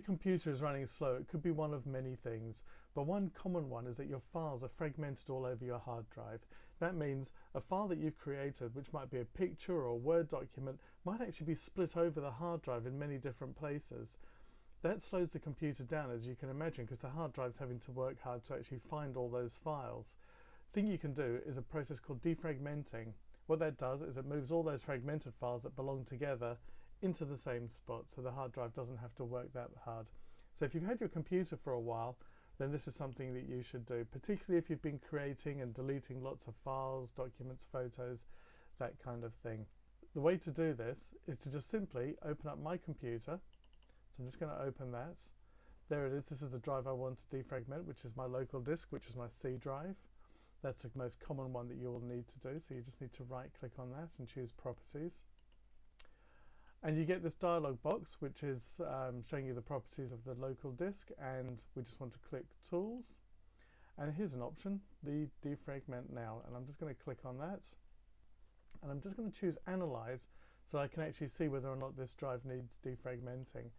Computer is running slow, it could be one of many things, but one common one is that your files are fragmented all over your hard drive. That means a file that you've created, which might be a picture or a Word document, might actually be split over the hard drive in many different places. That slows the computer down, as you can imagine, because the hard drive's having to work hard to actually find all those files. The thing you can do is a process called defragmenting. What that does is it moves all those fragmented files that belong together into the same spot, so the hard drive doesn't have to work that hard. So if you've had your computer for a while, then this is something that you should do, particularly if you've been creating and deleting lots of files, documents, photos, that kind of thing. The way to do this is to just simply open up my computer. So I'm just going to open that. There it is. This is the drive I want to defragment, which is my local disk, which is my C drive. That's the most common one that you will need to do. So you just need to right click on that and choose properties. And you get this dialog box, which is showing you the properties of the local disk, and we just want to click Tools. And here's an option, the Defragment Now, and I'm just going to click on that. And I'm just going to choose Analyze, so I can actually see whether or not this drive needs defragmenting.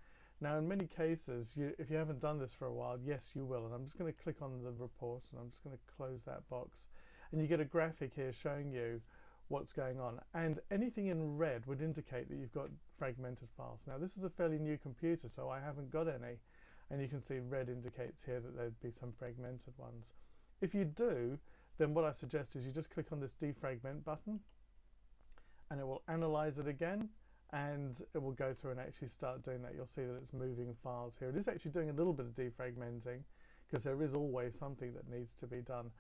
Now, in many cases, if you haven't done this for a while, yes, you will. And I'm just going to click on the report, and I'm just going to close that box. And you get a graphic here showing you what's going on, and anything in red would indicate that you've got fragmented files. Now this is a fairly new computer, so I haven't got any, and you can see red indicates here that there'd be some fragmented ones. If you do, then what I suggest is you just click on this defragment button and it will analyze it again, and it will go through and actually start doing that. You'll see that it's moving files here. It is actually doing a little bit of defragmenting because there is always something that needs to be done.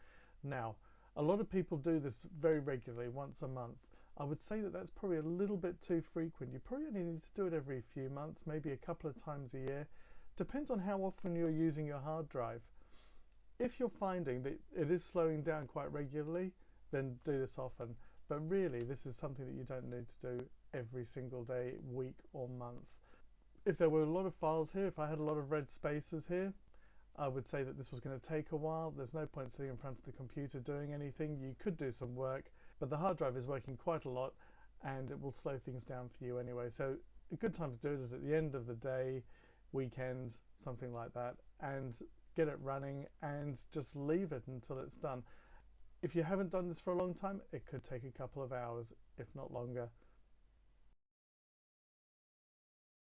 Now, a lot of people do this very regularly, once a month. I would say that that's probably a little bit too frequent. You probably only need to do it every few months, maybe a couple of times a year. Depends on how often you're using your hard drive. If you're finding that it is slowing down quite regularly, then do this often. But really, this is something that you don't need to do every single day, week or month. If there were a lot of files here, if I had a lot of red spaces here, I would say that this was going to take a while. There's no point sitting in front of the computer doing anything. You could do some work, but the hard drive is working quite a lot and it will slow things down for you anyway. So a good time to do it is at the end of the day, weekend, something like that, and get it running and just leave it until it's done. If you haven't done this for a long time, it could take a couple of hours, if not longer.